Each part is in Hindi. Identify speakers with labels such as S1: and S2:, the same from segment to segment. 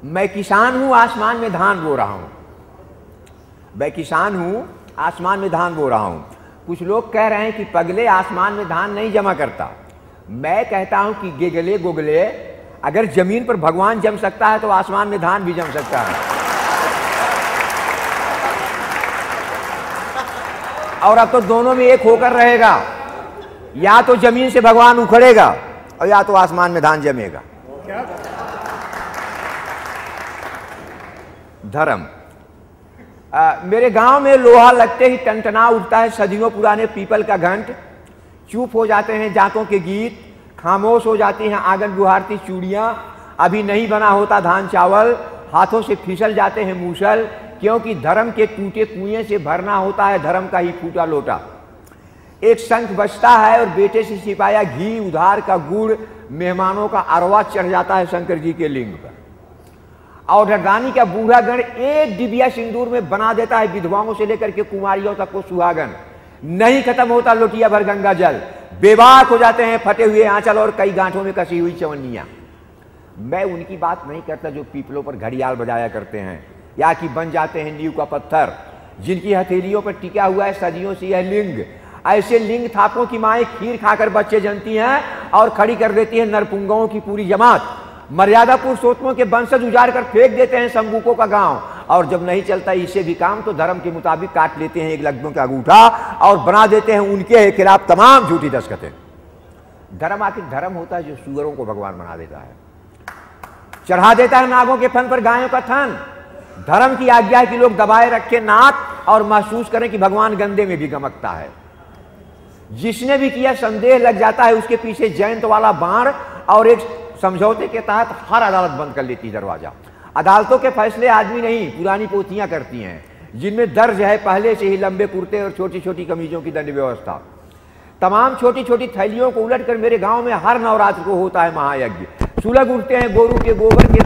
S1: मैं किसान हूं, आसमान में धान बो रहा हूं। मैं किसान हूं, आसमान में धान बो रहा हूं। कुछ लोग कह रहे हैं कि पगले आसमान में धान नहीं जमा करता। मैं कहता हूं कि गेगले गोगले, अगर जमीन पर भगवान जम सकता है तो आसमान में धान भी जम सकता है। और अब तो दोनों में एक होकर रहेगा, या तो जमीन से भगवान उखड़ेगा और या तो आसमान में धान जमेगा। धर्म। मेरे गांव में लोहा लगते ही टनटना उठता है सदियों पुराने पीपल का घंट। चुप हो जाते हैं जातों के गीत, खामोश हो जाती हैं आंगन गुहारती चूड़ियां। अभी नहीं बना होता धान चावल, हाथों से फिसल जाते हैं मूसल, क्योंकि धर्म के टूटे कुएं से भरना होता है धर्म का ही फूटा लोटा। एक शंख बजता है और बेटे से सिपाया घी उधार का गुड़, मेहमानों का अरवा चढ़ जाता है शंकर जी के लिंग पर। और रानी का बूढ़ा गण एक डिबिया सिंदूर में बना देता है विधवाओं से लेकर के कुमारियों तक को सुहागन। नहीं खत्म होता लोटिया भर गंगा जल, बेबाक हो जाते हैं फटे हुए आंचल और कई गांठों में कसी हुई चवन्नियां। मैं उनकी बात नहीं करता जो पीपलों पर घड़ियाल बजाया करते हैं, या कि बन जाते हैं नींव का पत्थर, जिनकी हथेलियों पर टिका हुआ है सदियों से यह लिंग। ऐसे लिंग थापों की माएं खीर खाकर बच्चे जनती हैं और खड़ी कर देती हैं नरपुंगों की पूरी जमात। मर्यादा पुरुषोत्तमों के वंशज उजाड़ कर फेंक देते हैं संबूकों का गांव, और जब नहीं चलता इससे भी काम तो धर्म के मुताबिक काट लेते हैं एक लग्नों का अंगूठा और बना देते हैं उनके खिलाफ तमाम झूठी दस्तखतें। धर्म आखिर धर्म होता है जो सुअरों को भगवान बना देता है, चढ़ा देता है नागों के फन पर गायों का थन। धर्म की आज्ञा है कि लोग दबाए रखे नाक और महसूस करें कि भगवान गंदे में भी गमकता है। जिसने भी किया संदेह लग जाता है उसके पीछे जयंत वाला बाण, और एक समझौते के तहत हर अदालत बंद कर लेती दरवाजा। अदालतों के फैसले आदमी नहीं पुरानी पोथियां करती हैं, जिनमें दर्ज है पहले से ही लंबे कुर्ते और छोटी छोटी कमीजों की दंड व्यवस्था। तमाम छोटी छोटी थैलियों को उलटकर मेरे गांव में हर नवरात्र को होता है महायज्ञ। सुलग उठते हैं गोरू के गोबर के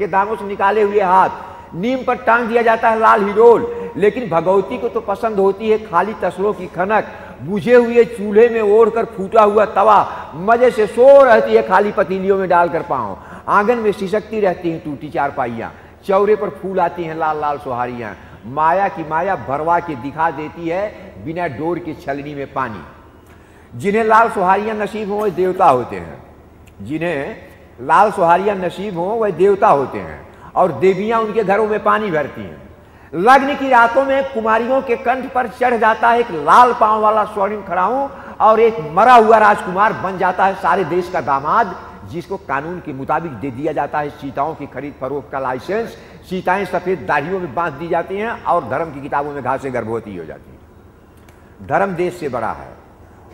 S1: दानों से निकाले हुए हाथ, नीम पर टांग दिया जाता है लाल हिडोल। लेकिन भगवती को तो पसंद होती है खाली तसलों की खनक, बुझे हुए चूल्हे में ओढ़कर फूटा हुआ तवा मजे से सो रहती है खाली पतीलियों में डालकर पाँव। आंगन में सिसकती रहती हैं टूटी चारपाइयाँ, चौरे पर फूल आती हैं लाल लाल सुहारियाँ। माया की माया भरवा के दिखा देती है बिना डोर की छलनी में पानी। जिन्हें लाल सुहारियाँ नसीब हों वह देवता होते हैं, जिन्हें लाल सुहारियाँ नसीब हों वह देवता होते हैं, और देवियाँ उनके घरों में पानी भरती हैं। लग्न की रातों में कुमारियों के कंठ पर चढ़ जाता है एक लाल पांव वाला स्वर्णिम खड़ाऊं, और एक मरा हुआ राजकुमार बन जाता है सारे देश का दामाद, जिसको कानून के मुताबिक दे दिया जाता है सीताओं की खरीद फरोख्त का लाइसेंस। सीताएं सफेद दाढ़ियों में बांध दी जाती हैं और धर्म की किताबों में घासें गर्भवती हो जाती हैं। धर्म देश से बड़ा है,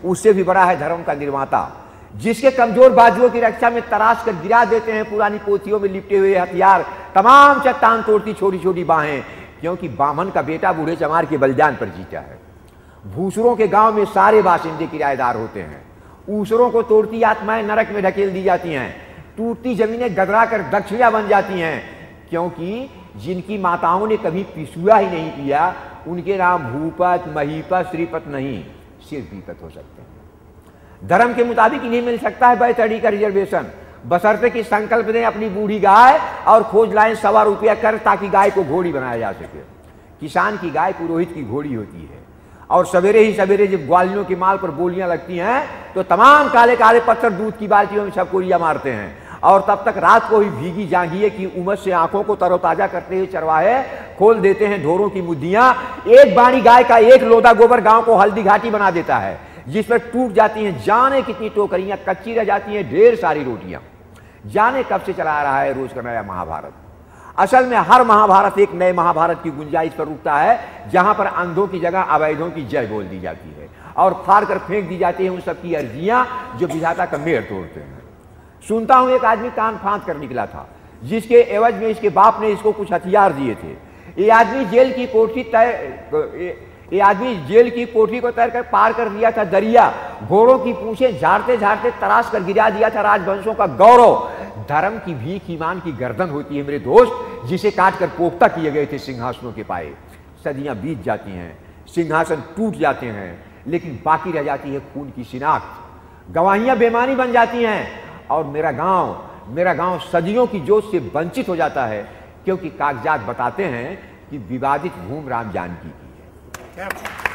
S1: उससे भी बड़ा है धर्म का निर्माता, जिसके कमजोर बाजुओं की रक्षा में तराश कर गिरा देते हैं पुरानी पोथियों में लिपटे हुए हथियार, तमाम चट्टान तोड़ती छोटी छोटी बाहें, क्योंकि बामन का बेटा बूढ़े चमार के बलिदान पर जीता है। भूसुरों के गांव में सारे बाशिंदे किराएदार होते हैं। ऊसरों को तोड़ती आत्माएं नरक में ढकेल दी जाती हैं, टूटती जमीनें गदरा कर दक्षिणा बन जाती हैं, क्योंकि जिनकी माताओं ने कभी पिसुआ ही नहीं पिया उनके नाम भूपत महीपत श्रीपत नहीं सिर्फ विपत हो सकते हैं। धर्म के मुताबिक इन्हें मिल सकता है बैतड़ी का रिजर्वेशन, बशर्ते कि संकल्प दें अपनी बूढ़ी गाय और खोज लाएं ₹1.25 कर, ताकि गाय को घोड़ी बनाया जा सके। किसान की गाय पुरोहित की घोड़ी होती है, और सवेरे ही सवेरे जब ग्वालियों के माल पर बोलियां लगती हैं तो तमाम काले काले पत्थर दूध की बाल्टियों में छपकोरियां मारते हैं, और तब तक रात को ही भीगी जांघिए की उमस से आंखों को तरोताजा करते हुए चरवाहे खोल देते हैं ढोरों की मुद्दियां। एक बाणी गाय का एक लोदा गोबर गांव को हल्दी घाटी बना देता है, जिस पर टूट जाती हैं जाने कितनी टोकरियां, कच्ची रह जाती हैं ढेर सारी रोटियां। जाने कब से चला रहा है रोज का नया महाभारत। असल में हर महाभारत एक नए महाभारत की गुंजाइश पर रुकता है, जहां पर अंधों की जगह अवैधों की जय बोल दी जाती है और फाड़ कर फेंक दी जाती है उन सबकी अर्जियां जो विधाता का मेड़ तोड़ते हैं। सुनता हूं एक आदमी कान फांद कर निकला था, जिसके एवज में इसके बाप ने इसको कुछ हथियार दिए थे। ये आदमी जेल की कोठरी को तैर कर पार कर दिया था दरिया, घोड़ों की पूंछें झाड़ते झाड़ते तराश कर गिरा दिया था राजवंशों का गौरव। धर्म की भीख ईमान की गर्दन होती है मेरे दोस्त, जिसे काट कर पोख्ता किए गए थे सिंहासनों के पाए। सदियां बीत जाती हैं, सिंहासन टूट जाते हैं, लेकिन बाकी रह जाती है खून की शिनाख्त। गवाहियां बेमानी बन जाती हैं, और मेरा गांव मेरा गांव सदियों की जोत से वंचित हो जाता है, क्योंकि कागजात बताते हैं कि विवादित भूमि राम जानकी की है।